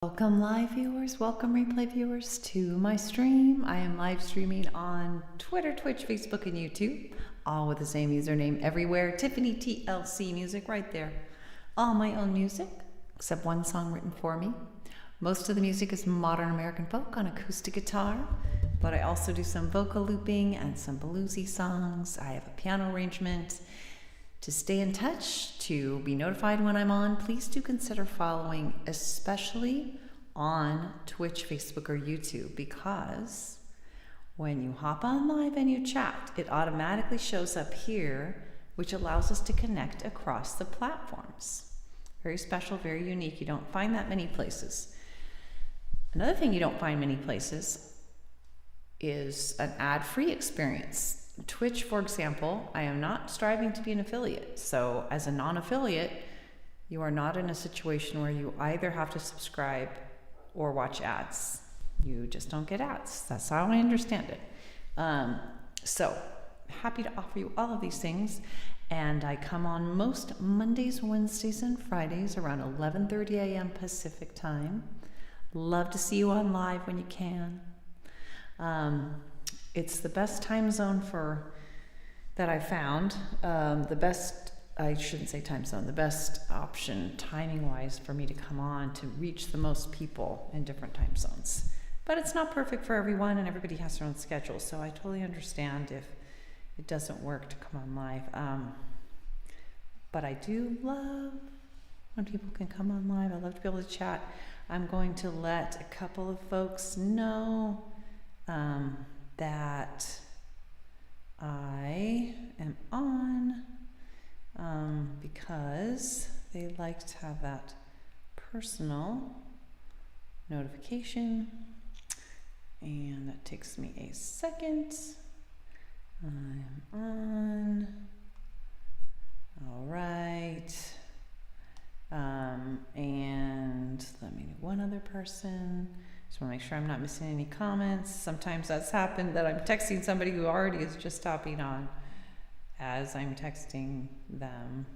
Welcome live viewers, welcome replay viewers to my stream. I am live streaming on Twitter, Twitch, Facebook, and YouTube, all with the same username everywhere. Tiffany TLC Music right there. All my own music, except one song written for me. Most of the music is modern American folk on acoustic guitar, but I also do some vocal looping and some bluesy songs. I have a piano arrangement. To stay in touch, to be notified when I'm on, please do consider following, especially on Twitch, Facebook, or YouTube, because when you hop on live and you chat, it automatically shows up here, which allows us to connect across the platforms. Very special, very unique. You don't find that many places. Another thing you don't find many places is an ad-free experience. Twitch, for example, I am not striving to be an affiliate. So as a non-affiliate, you are not in a situation where you either have to subscribe or watch ads. You just don't get ads. That's how I understand it. So happy to offer you all of these things. And I come on most Mondays, Wednesdays, and Fridays around 11:30 a.m. Pacific time. Love to see you on live when you can. It's the best time zone that I found. I shouldn't say time zone, the best option timing-wise for me to come on to reach the most people in different time zones. But it's not perfect for everyone, and everybody has their own schedule, so I totally understand if it doesn't work to come on live. But I do love when people can come on live. I love to be able to chat. I'm going to let a couple of folks know that I am on because they like to have that personal notification, and that takes me a second. I'm on. All right. And let me do one other person. Just want to make sure I'm not missing any comments. Sometimes that's happened that I'm texting somebody who already is just stopping on as I'm texting them.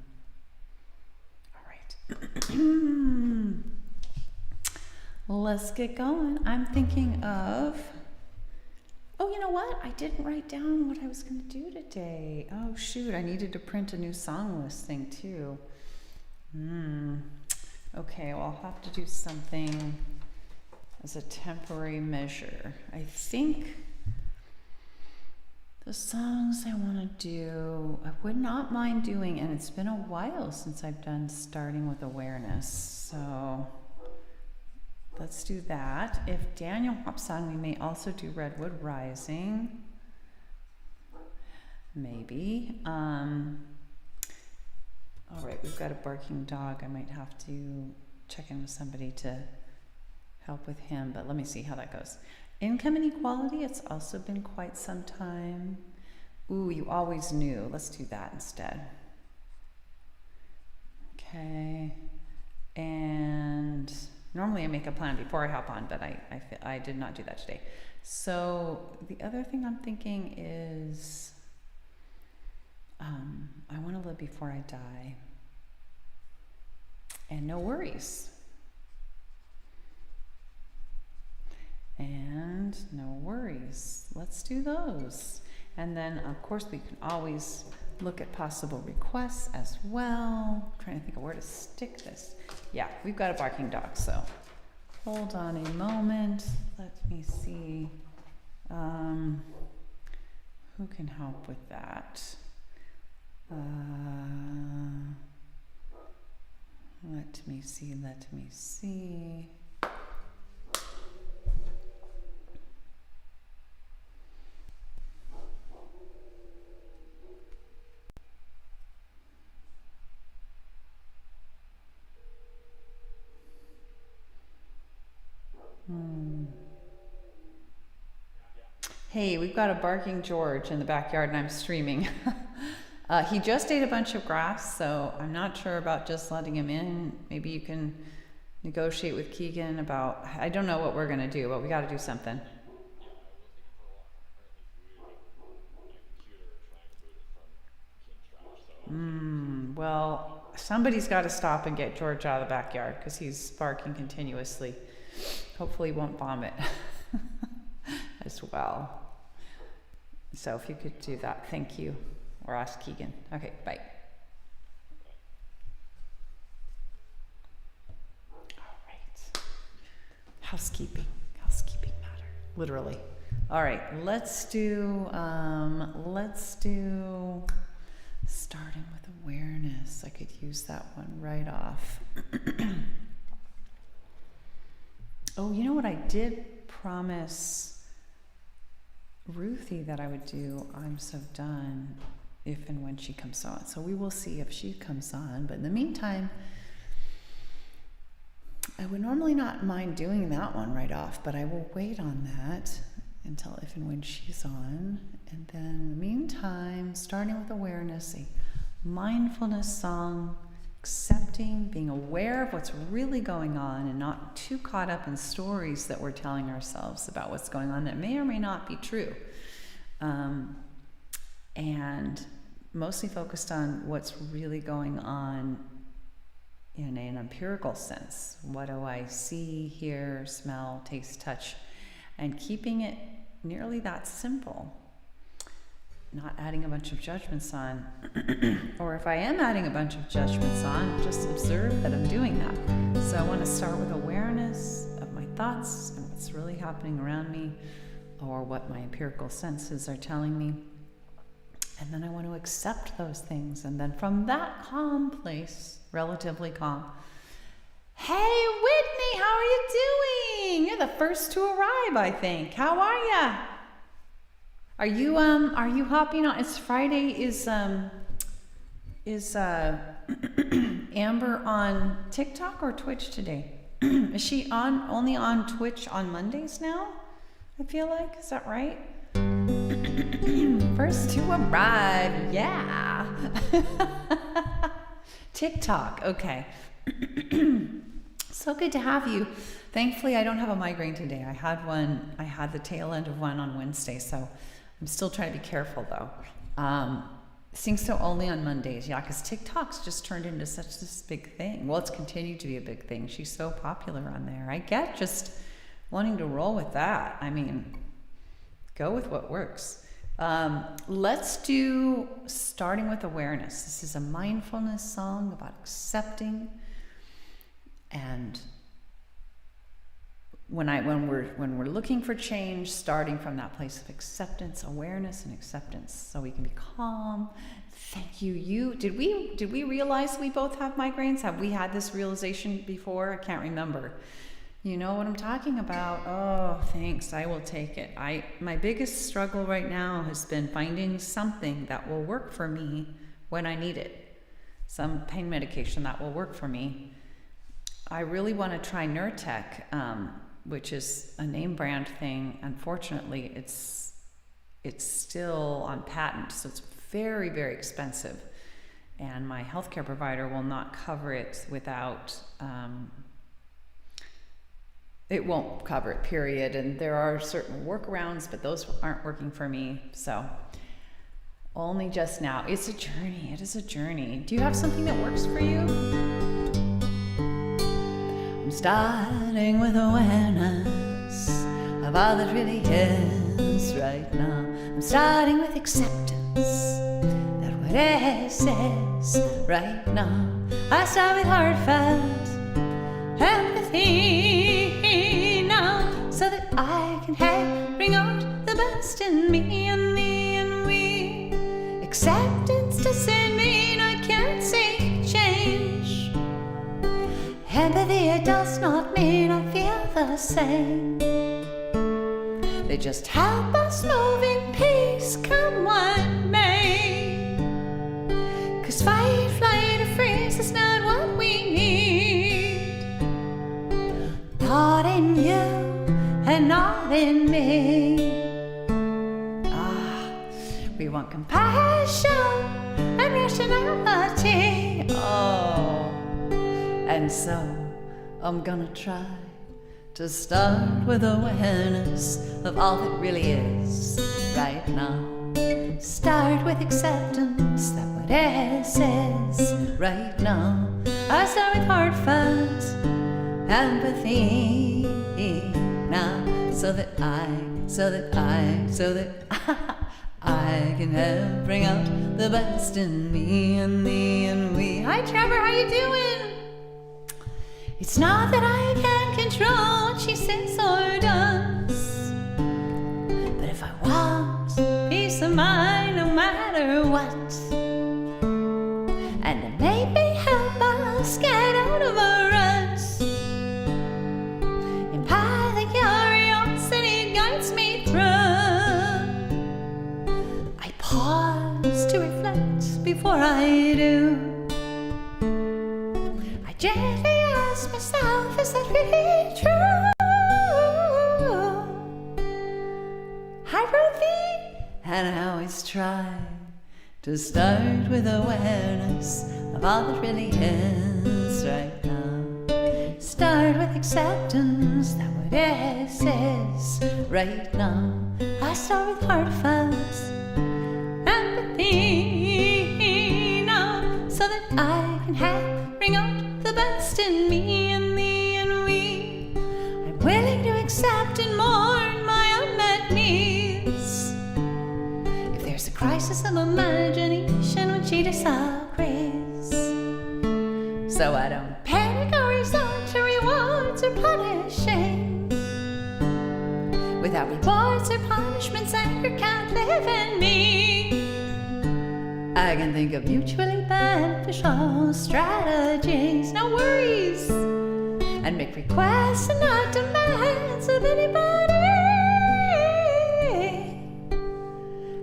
All right. Let's get going. I'm thinking of, oh, you know what? I didn't write down what I was going to do today. Oh, shoot. I needed to print a new song list thing too. Okay, well, I'll have to do something as a temporary measure. I think the songs I want to do, I would not mind doing, and it's been a while since I've done starting with awareness. So let's do that. If Daniel hops on, we may also do Redwood Rising. Maybe. All right, we've got a barking dog. I might have to check in with somebody to help with him, but let me see how that goes. Income inequality, it's also been quite some time. Ooh, You Always Knew. Let's do that instead. Okay. And normally I make a plan before I hop on, but I did not do that today. So the other thing I'm thinking is I want to live before I die. And No Worries. And No Worries. Let's do those. And then, of course, we can always look at possible requests as well. I'm trying to think of where to stick this. Yeah, we've got a barking dog, so hold on a moment. Let me see. Who can help with that? Let me see. Hey, we've got a barking George in the backyard and I'm streaming. He just ate a bunch of grass, so I'm not sure about just letting him in. Maybe you can negotiate with Keegan about, I don't know what we're going to do, but we got to do something. Well, somebody's got to stop and get George out of the backyard because he's barking continuously. Hopefully won't vomit as well. So if you could do that, thank you. Or ask Keegan. Okay, bye. All right. Housekeeping matter, literally. All right, let's do starting with awareness. I could use that one right off. Oh, you know what? I did promise Ruthie that I would do I'm So Done if and when she comes on. So we will see if she comes on. But in the meantime, I would normally not mind doing that one right off, but I will wait on that until if and when she's on. And then in the meantime, starting with awareness, a mindfulness song, accepting, being aware of what's really going on and not too caught up in stories that we're telling ourselves about what's going on that may or may not be true. And mostly focused on what's really going on in an empirical sense. What do I see, hear, smell, taste, touch? And keeping it nearly that simple. Not adding a bunch of judgments on. Or if I am adding a bunch of judgments on, just observe that I'm doing that. So I want to start with awareness of my thoughts and what's really happening around me, or what my empirical senses are telling me. And then I want to accept those things. And then from that calm place, relatively calm, hey, Whitney, how are you doing? You're the first to arrive, I think. How are ya? Are you hopping on? It's Friday. Is Amber on TikTok or Twitch today? Is she only on Twitch on Mondays now? I feel like, is that right? First to arrive, yeah. TikTok, okay. So good to have you. Thankfully, I don't have a migraine today. I had the tail end of one on Wednesday, so I'm still trying to be careful though. Seeing so only on Mondays, yeah, because TikTok's just turned into such this big thing. Well, it's continued to be a big thing. She's so popular on there. I get just wanting to roll with that. I mean, go with what works. Let's do starting with awareness. This is a mindfulness song about accepting, and when we're looking for change, starting from that place of acceptance, awareness and acceptance, so we can be calm. Thank you. Did we realize we both have migraines? Have we had this realization before? I can't remember. You know what I'm talking about? Oh, thanks. I will take it. My biggest struggle right now has been finding something that will work for me when I need it. Some pain medication that will work for me. I really want to try Nurtec, which is a name brand thing. Unfortunately, it's still on patent, so it's very, very expensive. And my healthcare provider will not cover it without... it won't cover it, period. And there are certain workarounds, but those aren't working for me. So only just now. It's a journey. It is a journey. Do you have something that works for you? I'm starting with awareness of all that really is right now. I'm starting with acceptance that what is right now. I start with heartfelt empathy now, so that I can bring out the best in me and me and we. Acceptance doesn't mean I can't see change. Empathy, it does not mean I feel the same. They just help us move in peace, come what may. 'Cause fight, flight, or freeze is not what we need. Not in you and not in me. We want compassion and rationality. Oh, and so I'm gonna try to start with awareness of all that really is right now. Start with acceptance that what is right now. I start with heartfelt empathy. so that I I can help bring out the best in me and thee and we. Hi Trevor, how you doing? It's not that I can control what she says or does, but if I want peace of mind no matter what, and to maybe help us get out of a rut, and by the curiosity guides me through, I pause to reflect before I do. I gently ask myself, is that really true? I wrote thee, and I always try to start with awareness of all that really is right now. Start with acceptance that what is right now. I start with heartfelt empathy now, so that I can help bring out the best in me and thee and we. I'm willing to accept and mourn my unmet needs. If there's a crisis of imagination when she disagrees, so I don't panic or resort to rewards or punishing. Without rewards or punishments, anger can't live in me. I can think of mutually beneficial strategies, no worries, and make requests and not demands of anybody.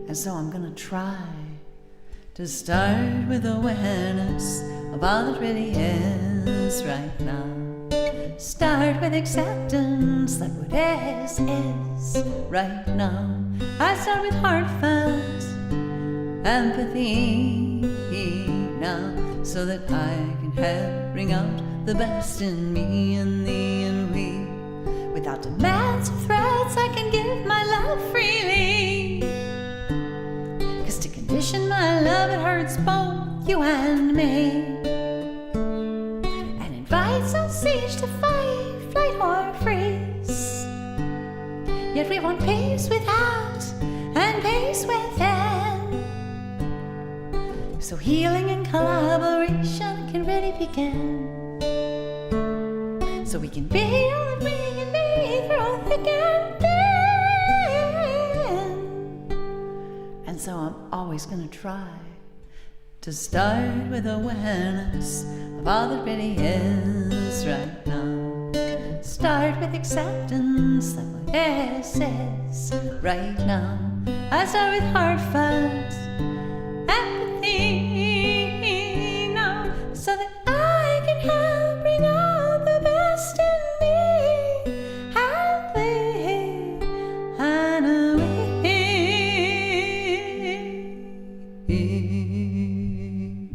And so I'm gonna try to start with awareness of all that really is right now. Start with acceptance that what is right now. I start with heartfelt empathy now, so that I can help bring out the best in me and thee and we. Without demands or threats, I can give my love freely, 'cause to condition my love, it hurts both you and me, and invites us each to fight, flight or freeze. Yet we want peace without and peace within, so healing and collaboration can really begin. So we can be all that we can be through thick and thin. And so I'm always gonna try to start with awareness of all that really is right now. Start with acceptance that what is right now. I start with heartfelt empathy now, so that I can help bring out the best in me and thee and we.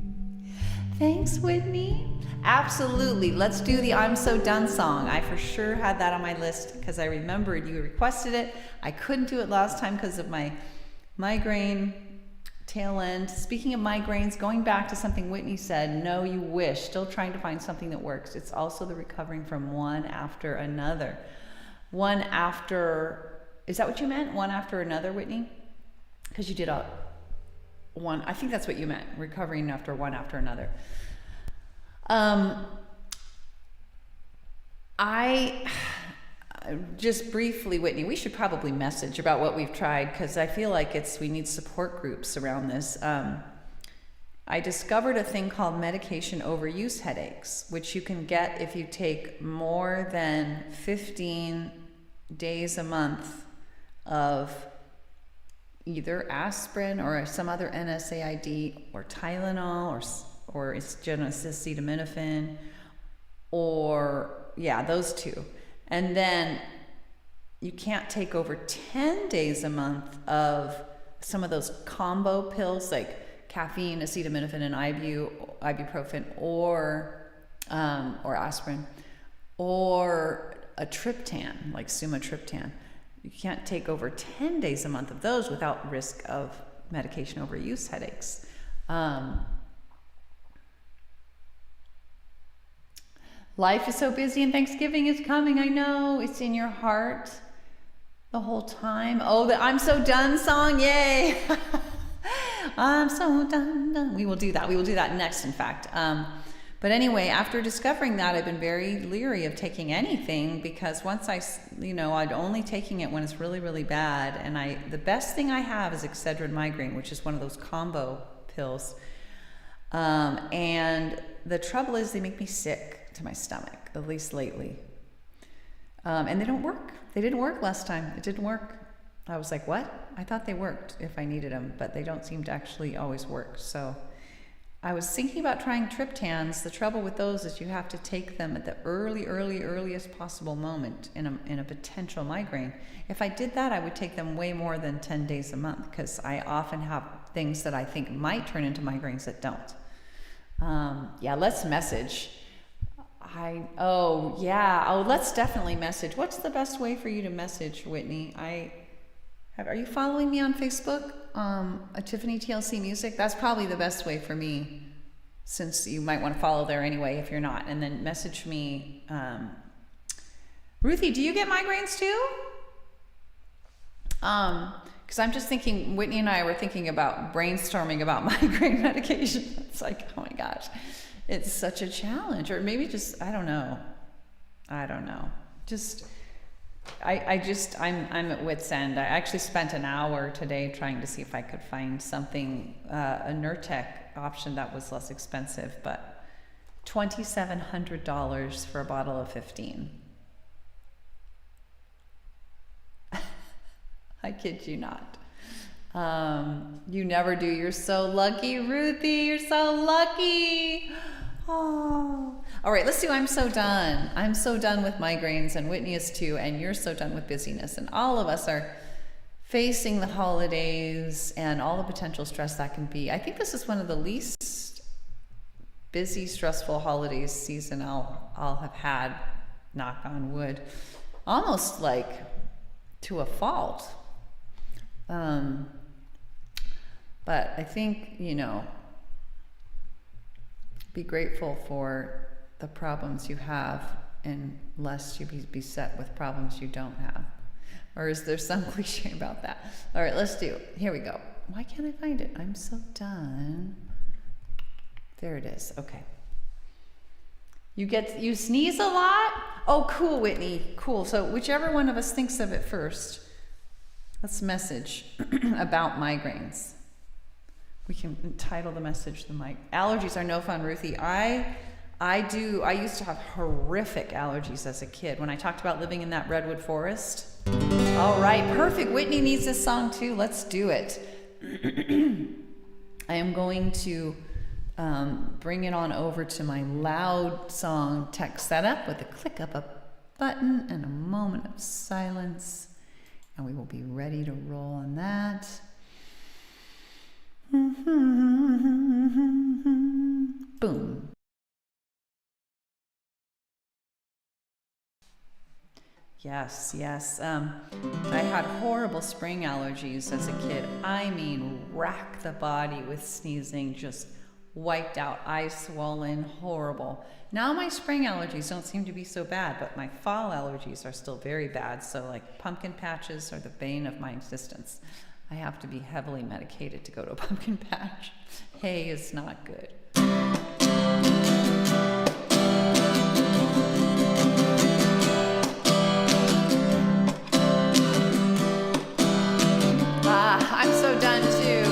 Thanks, Whitney. Absolutely. Let's do the I'm So Done song. I for sure had that on my list because I remembered you requested it. I couldn't do it last time because of my migraine tail end. Speaking of migraines, going back to something Whitney said, no, you wish. Still trying to find something that works. It's also the recovering from one after another. One after, is that what you meant? One after another, Whitney? Because you did a one, I think that's what you meant, recovering after one after another. I just briefly, Whitney, we should probably message about what we've tried, because I feel like we need support groups around this. I discovered a thing called medication overuse headaches, which you can get if you take more than 15 days a month of either aspirin or some other NSAID or Tylenol or acetaminophen, or yeah, those two. And then you can't take over 10 days a month of some of those combo pills like caffeine, acetaminophen, and ibuprofen, or aspirin, or a triptan like sumatriptan. You can't take over 10 days a month of those without risk of medication overuse headaches. Life is so busy and Thanksgiving is coming. I know it's in your heart the whole time. Oh, the I'm so done song. Yay. I'm so done. We will do that. We will do that next, in fact. But anyway, after discovering that, I've been very leery of taking anything, because once I'd only taking it when it's really, really bad. And the best thing I have is Excedrin migraine, which is one of those combo pills. And the trouble is they make me sick to my stomach, at least lately. And they don't work. They didn't work last time. It didn't work. I was like, what? I thought they worked if I needed them, but they don't seem to actually always work. So I was thinking about trying triptans. The trouble with those is you have to take them at the earliest possible moment in a potential migraine. If I did that, I would take them way more than 10 days a month, because I often have things that I think might turn into migraines that don't. Yeah, let's message. Let's definitely message. What's the best way for you to message, Whitney? Are you following me on Facebook? Tiffany TLC Music? That's probably the best way for me, since you might want to follow there anyway if you're not. And then message me. Ruthie, do you get migraines too? Because I'm just thinking, Whitney and I were thinking about brainstorming about migraine medication. It's like, oh my gosh, it's such a challenge. Or maybe just, I don't know. I'm at wit's end. I actually spent an hour today trying to see if I could find something, a Nurtec option that was less expensive, but $2,700 for a bottle of 15. I kid you not. You never do. You're so lucky, Ruthie. You're so lucky. Oh. All right, let's do I'm so done. I'm so done with migraines, and Whitney is too, and you're so done with busyness. And all of us are facing the holidays and all the potential stress that can be. I think this is one of the least busy, stressful holidays season I'll have had, knock on wood, almost like to a fault. But I think, be grateful for the problems you have, and lest you be beset with problems you don't have. Or is there some cliche about that? All right, let's do it. Here we go. Why can't I find it? I'm so done. There it is. Okay. You sneeze a lot? Oh, cool, Whitney. Cool. So whichever one of us thinks of it first, let's message about migraines. We can title the message allergies are no fun, Ruthie. I used to have horrific allergies as a kid when I talked about living in that redwood forest. All right, perfect. Whitney needs this song too. Let's do it. I am going to bring it on over to my loud song tech setup with a click of a button and a moment of silence. And we will be ready to roll on that. Boom. Yes. I had horrible spring allergies as a kid. I mean, rack the body with sneezing, just wiped out, eyes swollen, horrible. Now my spring allergies don't seem to be so bad, but my fall allergies are still very bad. So like pumpkin patches are the bane of my existence. I have to be heavily medicated to go to a pumpkin patch. Hay is not good. I'm so done too.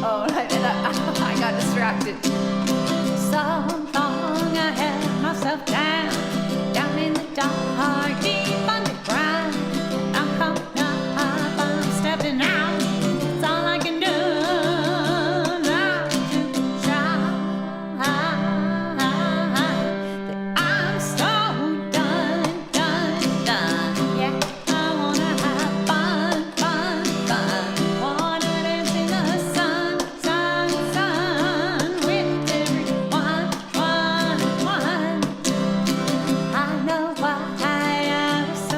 Oh, I got distracted. So long I held myself down in the dark, deep underground. I'm coming up, I'm stepping out. It's all I can do now to try. That I'm so done. Yeah, I wanna have fun. Wanna dance in the sun with everyone. I know why I was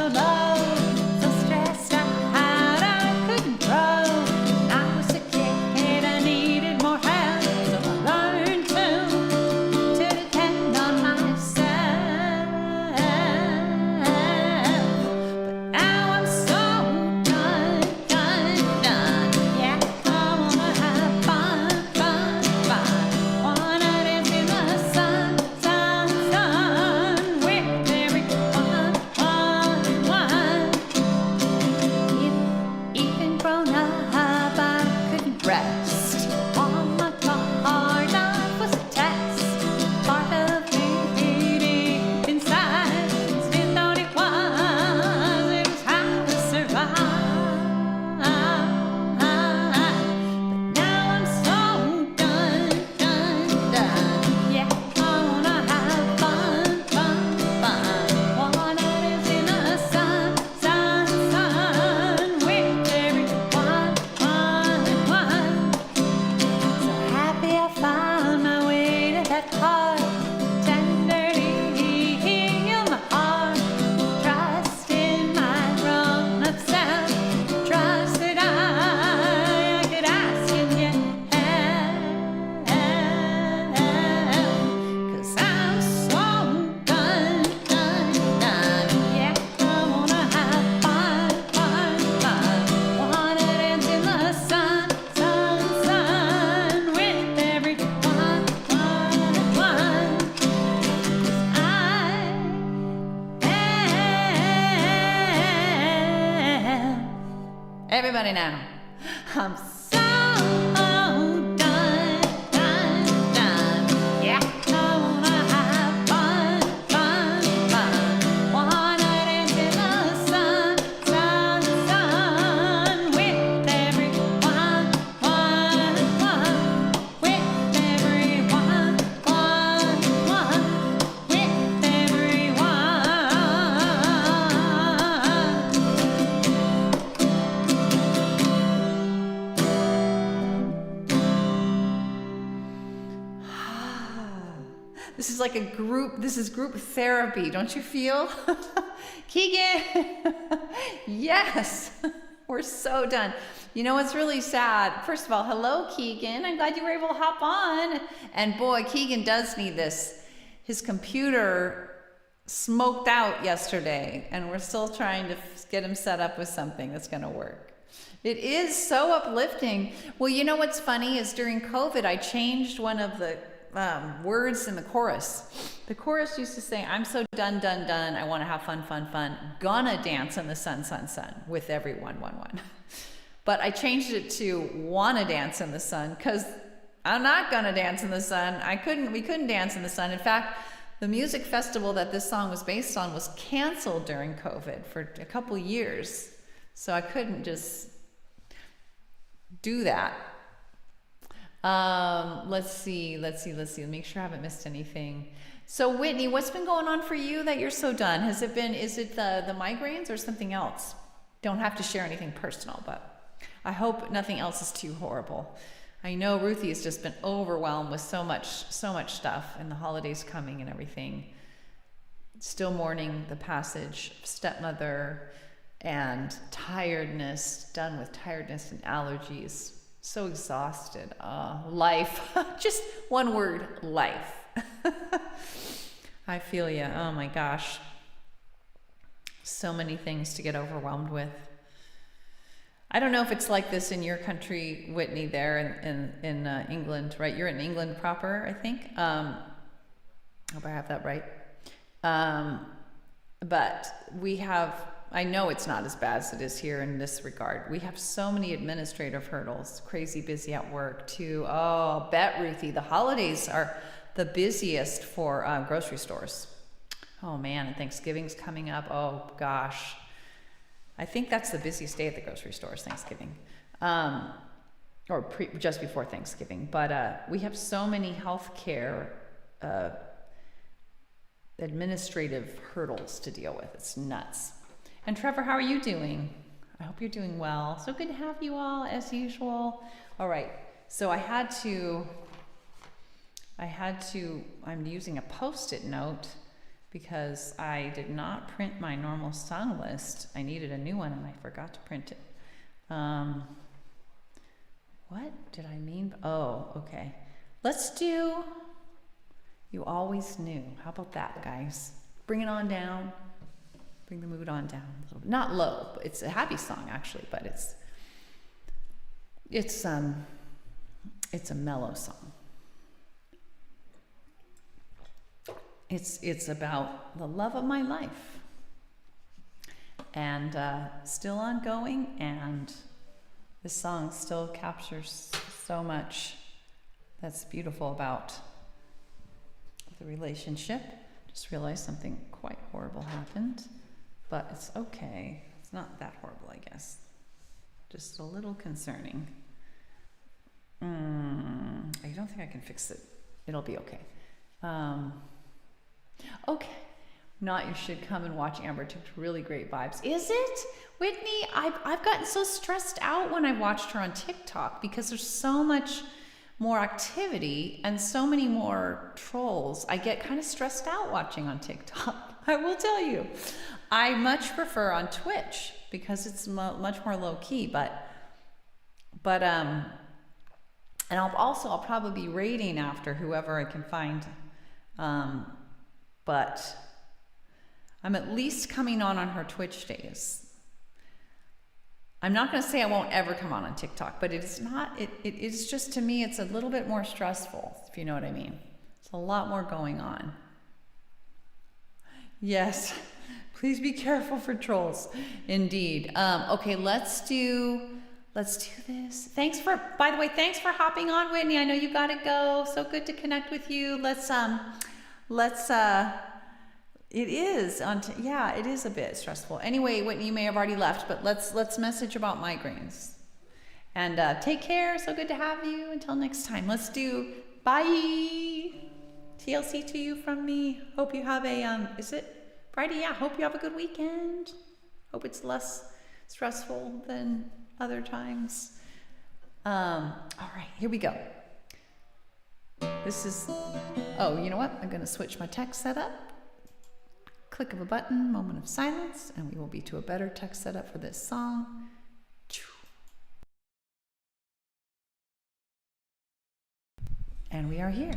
Everybody now. I'm so done, done, done. Yeah. I wanna have fun, fun, fun. Wanna dance in the sun, sun, sun. With everyone, one, one. With everyone, one, one. With This is like a group, this is group therapy, don't you feel? Keegan, yes, we're so done. You know what's really sad? First of all, hello, Keegan. I'm glad you were able to hop on. And boy, Keegan does need this. His computer smoked out yesterday, and we're still trying to get him set up with something that's gonna work. It is so uplifting. Well, you know what's funny is during COVID, I changed one of the words in the chorus. The chorus used to say, I'm so done, done, done. I want to have fun, fun, fun. Gonna dance in the sun, sun, sun with everyone, one, one. But I changed it to wanna dance in the sun because I'm not gonna dance in the sun. We couldn't dance in the sun. In fact, the music festival that this song was based on was canceled during COVID for a couple years. So I couldn't just do that. Let's see. Make sure I haven't missed anything. So Whitney, what's been going on for you that you're so done? Is it the migraines or something else? Don't have to share anything personal, but I hope nothing else is too horrible. I know Ruthie has just been overwhelmed with so much stuff and the holidays coming and everything. Still mourning the passage of stepmother and tiredness, done with tiredness and allergies. So exhausted. Life. Just one word, life. I feel you. Oh my gosh. So many things to get overwhelmed with. I don't know if it's like this in your country, Whitney, there in England, right? You're in England proper, I think. Hope I have that right. But we have, I know it's not as bad as it is here in this regard. We have so many administrative hurdles, crazy busy at work too. Oh, bet Ruthie, the holidays are the busiest for grocery stores. Oh man, and Thanksgiving's coming up. Oh gosh. I think that's the busiest day at the grocery stores, Thanksgiving. Just before Thanksgiving. But we have so many healthcare administrative hurdles to deal with. It's nuts. And Trevor, how are you doing? I hope you're doing well. So good to have you all as usual. All right. So I'm using a Post-it note because I did not print my normal song list. I needed a new one and I forgot to print it. What did I mean? Oh, okay. Let's do You Always Knew. How about that, guys? Bring it on down. Bring the mood on down a little. Not low, but it's a happy song actually, but it's a mellow song. It's about the love of my life, and still ongoing. And this song still captures so much that's beautiful about the relationship. Just realized something quite horrible happened. But it's okay. It's not that horrible, I guess. Just a little concerning. I don't think I can fix it. It'll be okay. Okay. Not you should come and watch Amber. Took really great vibes. Is it? Whitney, I've gotten so stressed out when I watched her on TikTok because there's so much more activity and so many more trolls. I get kind of stressed out watching on TikTok. I will tell you. I much prefer on Twitch because it's much more low key, but and I'll probably be raiding after whoever I can find, but I'm at least coming on her Twitch days. I'm not going to say I won't ever come on TikTok, but it's not. It is just, to me, it's a little bit more stressful, if you know what I mean. It's a lot more going on. Yes. Please be careful for trolls. Indeed. Okay, let's do this. By the way, thanks for hopping on, Whitney. I know you gotta go. So good to connect with you. It is a bit stressful. Anyway, Whitney, you may have already left, but let's message about migraines. And take care. So good to have you. Until next time. Let's do bye. TLC to you from me. Hope you have a is it Friday? Yeah. Hope you have a good weekend. Hope it's less stressful than other times. All right, here we go. This is, you know what? I'm gonna switch my text setup. Click of a button, moment of silence, and we will be to a better text setup for this song. And we are here.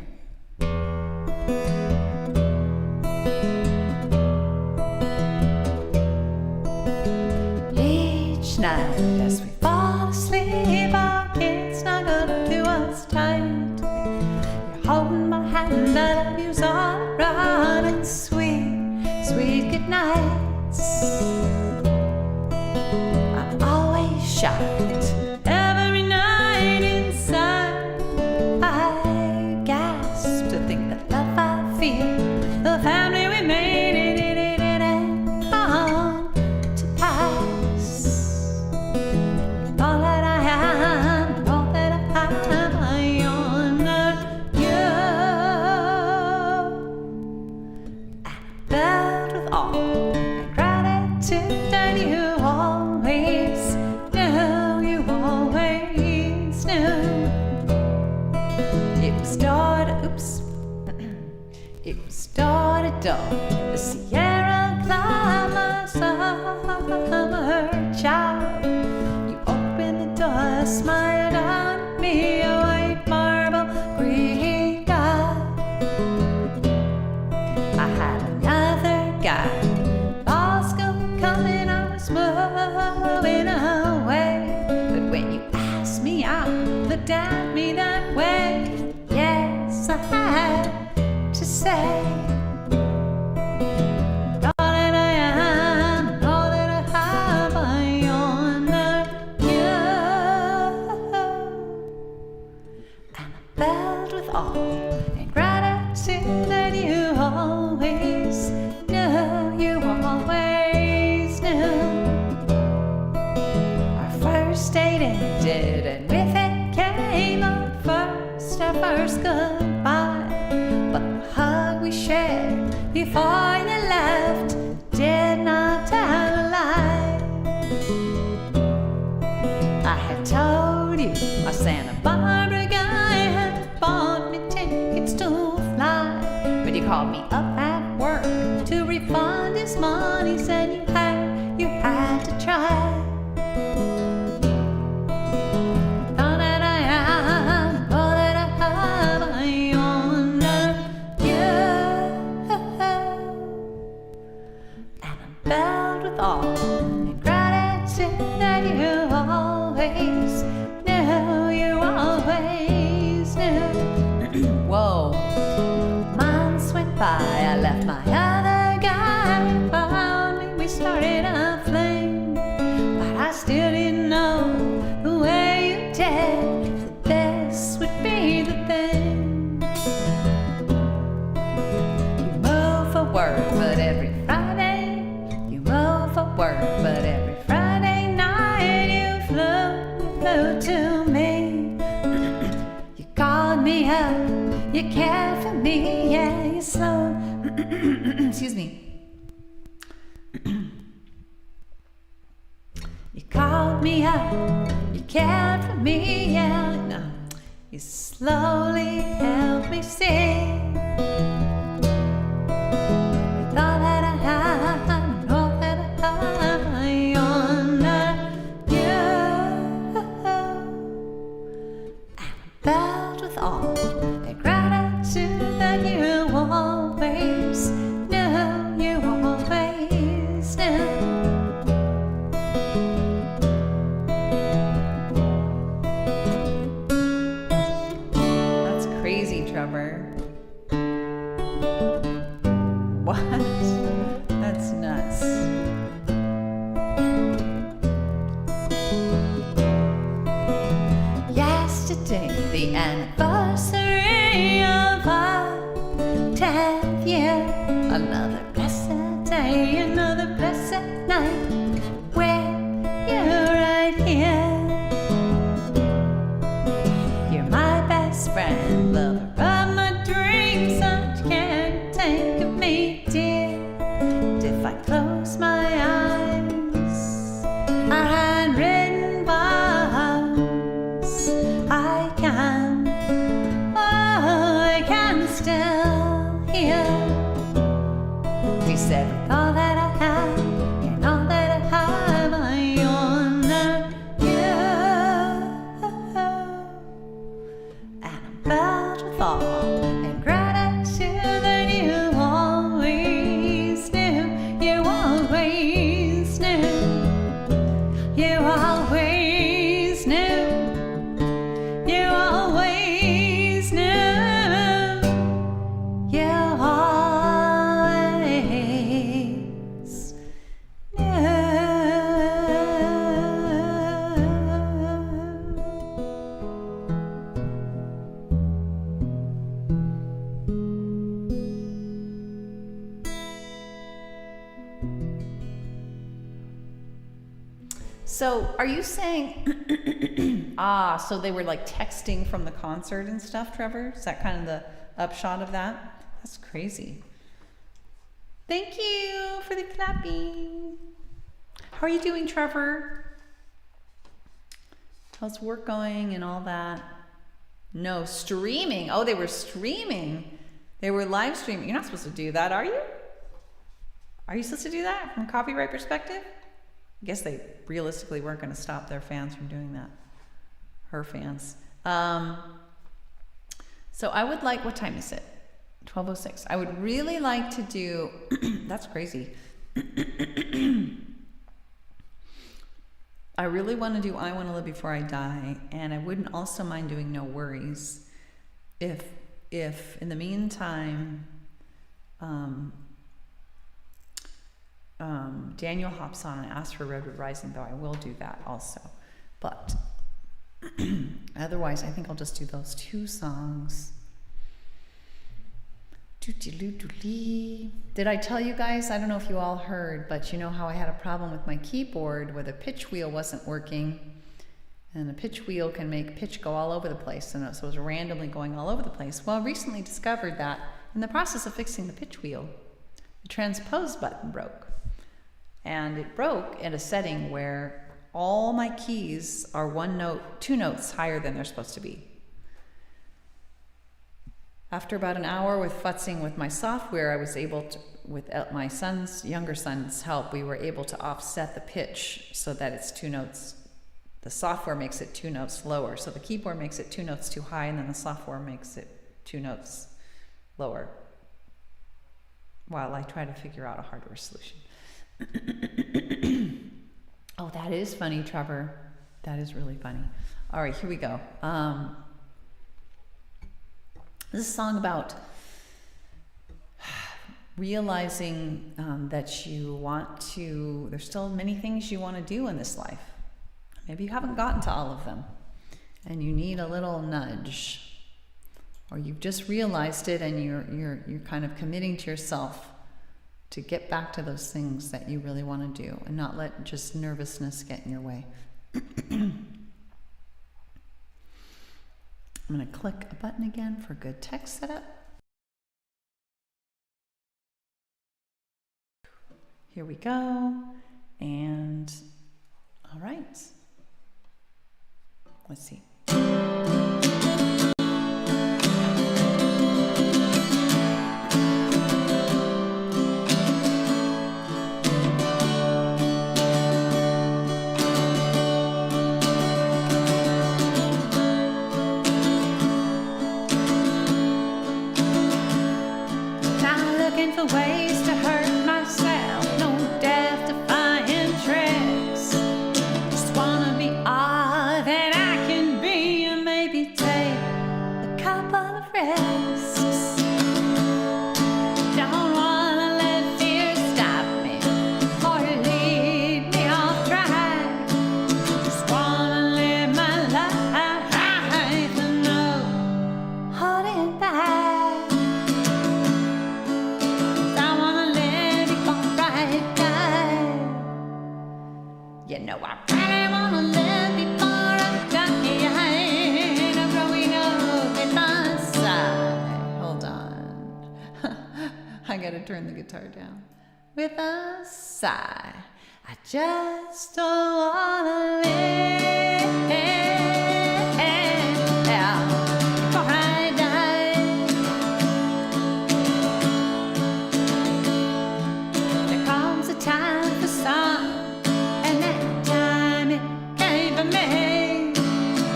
Each night as we fall asleep, our kids snuggle to us tight. You're holding my hand, I love you's all right. It's sweet, sweet good nights. I'm always shocked every night inside. I gasp to think the love I feel, the family we made, it come to pass. All that I am, all that I have, I honor you. I'm filled with awe and gratitude, and you always knew, you always knew. It was door to door, the Sierra climbed my summer child. You opened the door, smiled on me, a white marble Greek god. I had another guy, Bosco coming, I was moving away. But when you asked me out, looked at me that way, yes, I had to say. Filled with awe and gratitude that you always knew, you always knew. Our first date ended, and with it came our first goodbye. But the hug we shared before you left did not tell a lie. I had told you our Santa Barbara guy had bought me tickets to fly, but he called me up at work to refund his money, said you had to try. All that I am, all that I have, I honor you. And I'm filled with awe and gratitude that you always knew, you always knew. Whoa. Months went by, I left my other guy, found me, we started a flame. But I still didn't know the way you did that this would be the thing. You move for work, but every Friday, you move for work, but every Friday night you flew to me. You called me up, you cared for me, yeah, you slow. Excuse me. You called me up, you cared for me, yeah, no. You slowly helped me see. With all that I have, and all that I have, I honor you. I'm filled with awe and gratitude that you always knew, you always knew. That's crazy, Trevor. anniversary of our 10th year. Another blessed day, another blessed night with you right here. You're my best friend, lover of my dreams, such can't take of me, dear. And if I close my eyes, our handwritten vows, I can still hear. We said with all that I have and all that I have, I honor you. And I'm filled with awe and gratitude that you always knew, you always knew, you always knew, you always knew, you always knew. So are you saying, so they were like texting from the concert and stuff, Trevor? Is that kind of the upshot of that? That's crazy. Thank you for the clapping. How are you doing, Trevor? How's work going and all that? No, streaming. Oh, they were streaming. They were live streaming. You're not supposed to do that, are you? Are you supposed to do that from a copyright perspective? I guess they realistically weren't going to stop their fans from doing that. Her fans. So I would like, what time is it? 12:06. I would really like to do, that's crazy. I really want to do I Want to Live Before I Die, and I wouldn't also mind doing No Worries if in the meantime Daniel hops on and asks for Redwood Rising, though I will do that also. But otherwise, I think I'll just do those two songs. Did I tell you guys? I don't know if you all heard, but you know how I had a problem with my keyboard where the pitch wheel wasn't working, and the pitch wheel can make pitch go all over the place, and so it was randomly going all over the place. Well, I recently discovered that in the process of fixing the pitch wheel, the transpose button broke. And it broke at a setting where all my keys are two notes higher than they're supposed to be. After about an hour with futzing with my software, I was able to, with my younger son's help, we were able to offset the pitch so that it's two notes. The software makes it two notes lower. So the keyboard makes it two notes too high, and then the software makes it two notes lower, while I try to figure out a hardware solution. Oh, that is funny, Trevor. That is really funny. All right, here we go. This is a song about realizing that you want to, there's still many things you want to do in this life. Maybe you haven't gotten to all of them, and you need a little nudge, or you've just realized it and you're kind of committing to yourself to get back to those things that you really want to do and not let just nervousness get in your way. I'm going to click a button again for good text setup. Here we go. And all right. Let's see. For ways to hurt myself, no death-defying tricks. Just wanna be all that I can be, and maybe You know I really wanna live before I die. I'm growing up with a sigh. Hold on. I gotta turn the guitar down. With a sigh. I just don't wanna live before I die. There comes a time for some, and that time it came for me.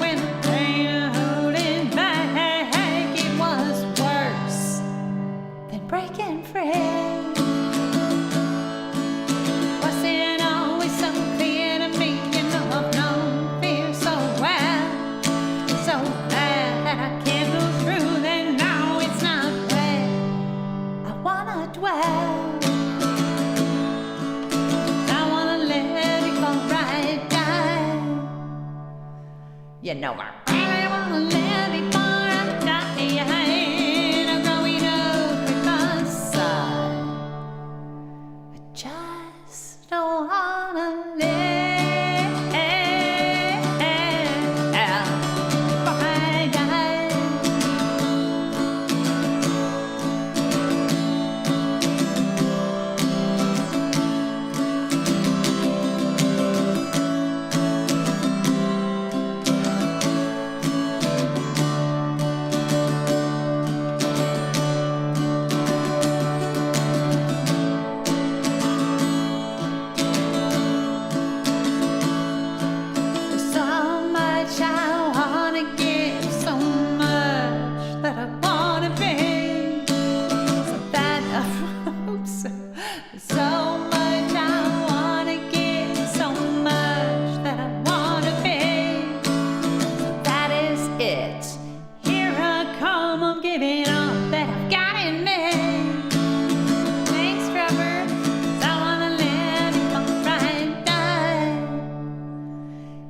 When the pain holding back, it was worse than breaking free. You know I really wanna live before I die. I'm growing up with a sigh. I just don't wanna live before I die.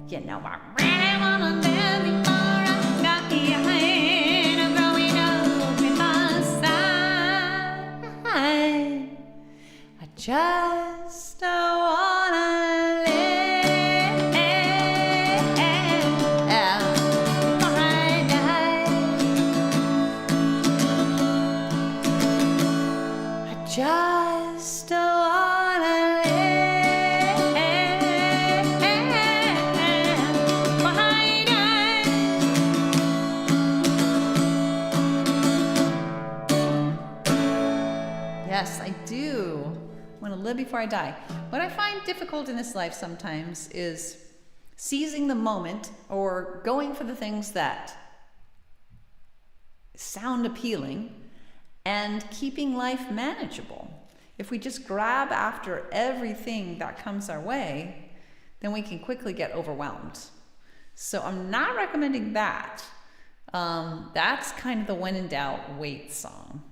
You know I really wanna live before I die. I'm growing up with a sigh. I just don't wanna live before I die. I just don't wanna live. Yes, I do want to live before I die. What I find difficult in this life sometimes is seizing the moment or going for the things that sound appealing and keeping life manageable. If we just grab after everything that comes our way, then we can quickly get overwhelmed. So I'm not recommending that. That's kind of the when in doubt, wait song.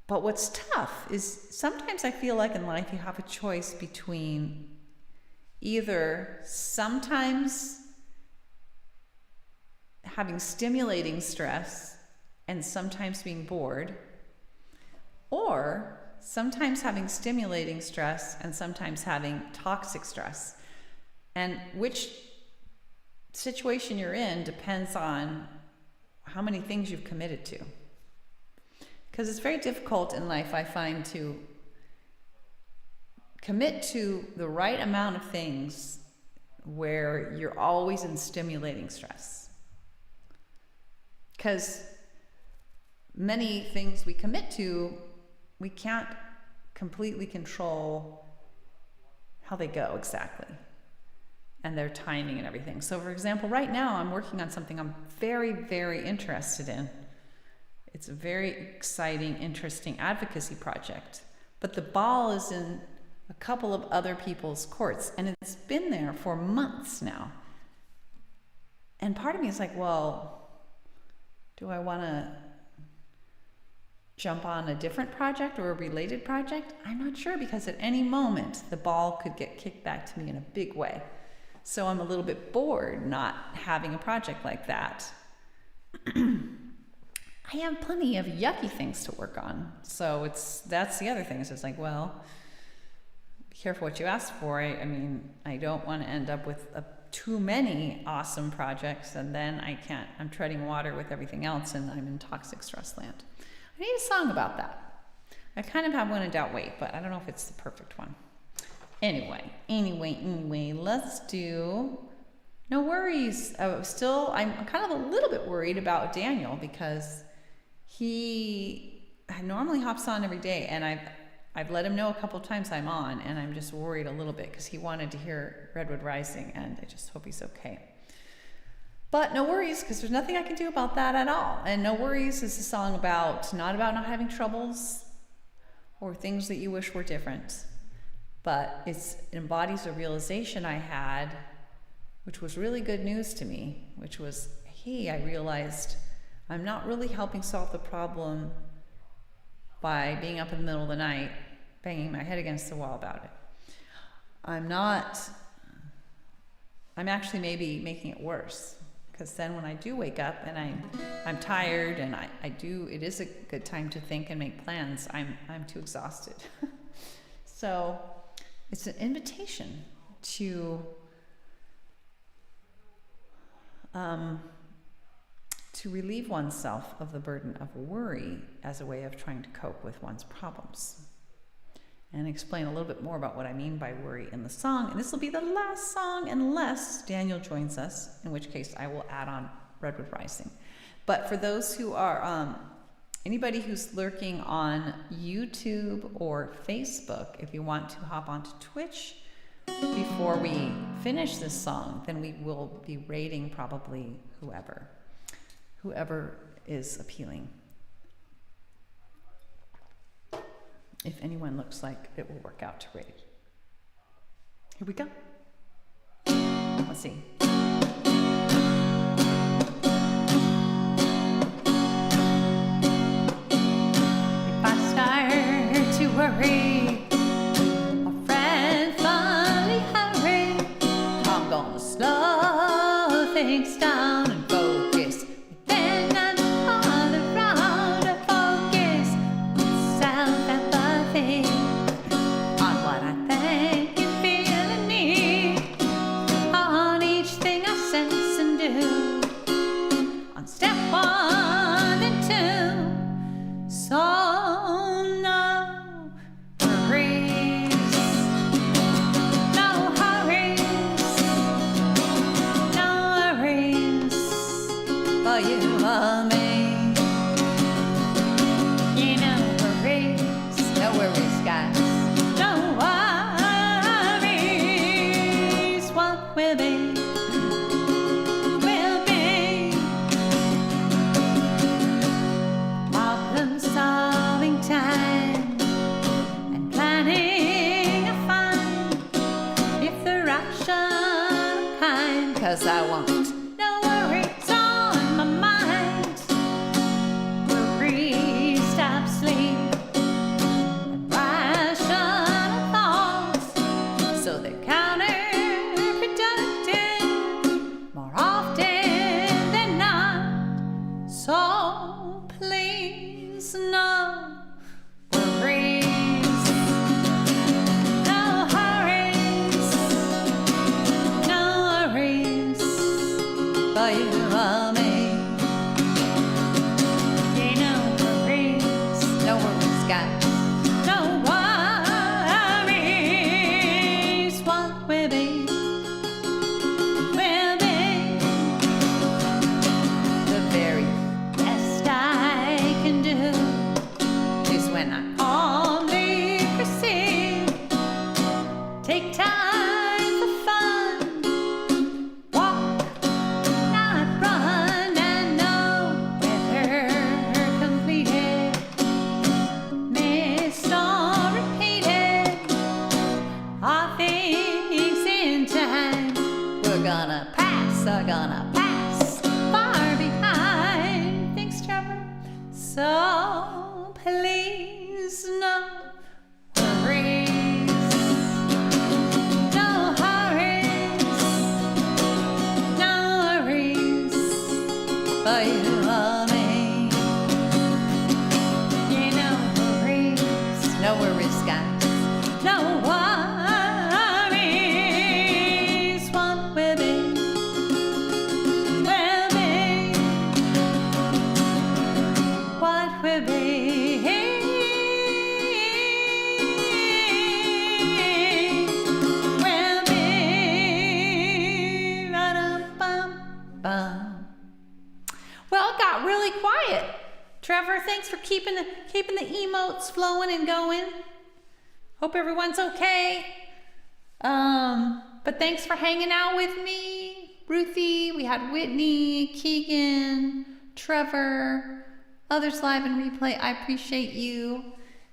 But what's tough is sometimes I feel like in life you have a choice between either sometimes having stimulating stress and sometimes being bored, or sometimes having stimulating stress and sometimes having toxic stress. And which situation you're in depends on how many things you've committed to. Because it's very difficult in life, I find, to commit to the right amount of things where you're always in stimulating stress. Because many things we commit to, we can't completely control how they go exactly and their timing and everything. So for example, right now I'm working on something I'm very, very interested in. It's a very exciting, interesting advocacy project. But the ball is in a couple of other people's courts, and it's been there for months now. And part of me is like, well, do I want to jump on a different project or a related project? I'm not sure, because at any moment the ball could get kicked back to me in a big way. So I'm a little bit bored not having a project like that. I have plenty of yucky things to work on. So that's the other thing. Is it's like, well, be careful what you ask for. I mean, I don't want to end up with too many awesome projects, and then I'm treading water with everything else, and I'm in toxic stress land. I need a song about that. I kind of have one in Doubt Wait, but I don't know if it's the perfect one. Anyway, let's do No Worries. I'm kind of a little bit worried about Daniel, because he normally hops on every day, and I've let him know a couple of times I'm on, and I'm just worried a little bit because he wanted to hear Redwood Rising, and I just hope he's okay. But no worries, because there's nothing I can do about that at all. And No Worries is a song not about not having troubles or things that you wish were different, but it embodies a realization I had, which was really good news to me, which was, hey, I realized I'm not really helping solve the problem by being up in the middle of the night, banging my head against the wall about it. I'm actually maybe making it worse, because then when I do wake up and I'm tired and it is a good time to think and make plans, I'm too exhausted. So it's an invitation to relieve oneself of the burden of worry as a way of trying to cope with one's problems. And explain a little bit more about what I mean by worry in the song. And this will be the last song unless Daniel joins us, in which case I will add on Redwood Rising. But for those who are, anybody who's lurking on YouTube or Facebook, if you want to hop onto Twitch before we finish this song, then we will be rating probably whoever is appealing. If anyone looks like it will work out to rate. Here we go. Let's see. If I start to worry, a friend finally hurry, I'm gonna slow things down and focus. Then another round of focus with self-empathy on what I think and feel and need, on each thing I sense and do, on step 1 and 2. So no hurries, no hurries, no worries for you or me. You know worries, no worries, guys. No worries, what will be, will be. Problem solving time and planning a fun, if the rational kind, 'cause I want no worries on my mind. Worry stop sleep and rational thoughts, so they're counterproductive more often than not. So please, no worries, no hurries, no worries Trevor, thanks for keeping the emotes flowing and going. Hope everyone's okay. But thanks for hanging out with me. Ruthie, we had Whitney, Keegan, Trevor, others live and replay. I appreciate you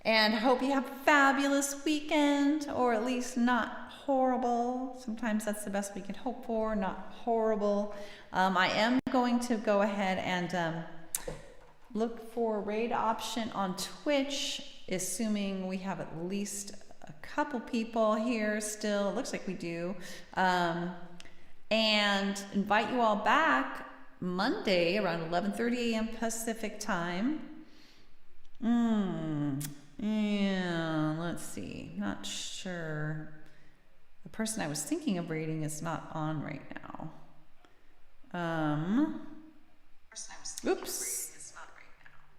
and hope you have a fabulous weekend, or at least not horrible. Sometimes that's the best we can hope for, not horrible. I am going to go ahead and look for a raid option on Twitch, assuming we have at least a couple people here still. It looks like we do. And invite you all back Monday around 11:30 a.m. Pacific time. Yeah, let's see. Not sure. The person I was thinking of raiding is not on right now. Oops.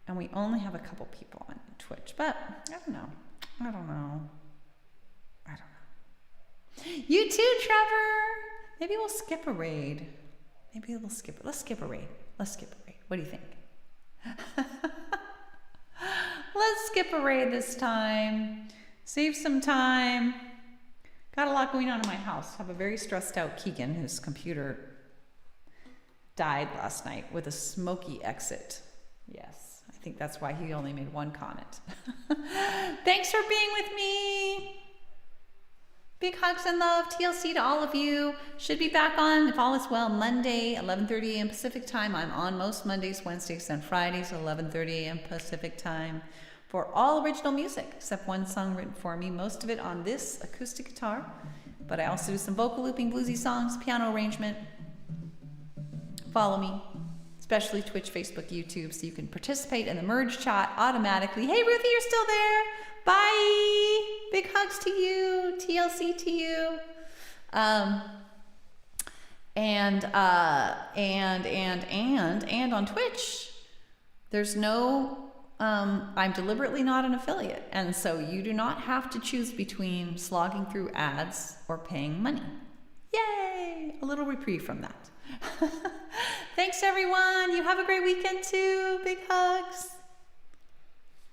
And we only have a couple people on Twitch, but I don't know. You too, Trevor. Maybe we'll skip a raid. Let's skip a raid. What do you think? Let's skip a raid this time. Save some time. Got a lot going on in my house. Have a very stressed out Keegan, whose computer died last night with a smoky exit. Yes, I think that's why he only made one comment. Thanks for being with me. Big hugs and love, TLC to all of you. Should be back on, if all is well, Monday, 11:30 a.m. Pacific time. I'm on most Mondays, Wednesdays, and Fridays, 11:30 a.m. Pacific time, for all original music, except one song written for me, most of it on this acoustic guitar. But I also do some vocal looping, bluesy songs, piano arrangement. Follow me, especially Twitch, Facebook, YouTube, so you can participate in the merge chat automatically. Hey, Ruthie, you're still there. Bye. Big hugs to you. TLC to you. And on Twitch, there's no, I'm deliberately not an affiliate. And so you do not have to choose between slogging through ads or paying money. Yay. A little reprieve from that. Thanks, everyone. You have a great weekend too. Big hugs.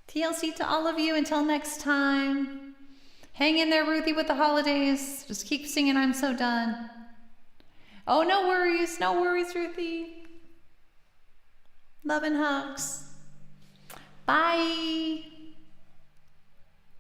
TLC to all of you. Until next time. Hang in there, Ruthie, with the holidays. Just keep singing I'm So Done. Oh, no worries. No worries, Ruthie. Love and hugs. Bye.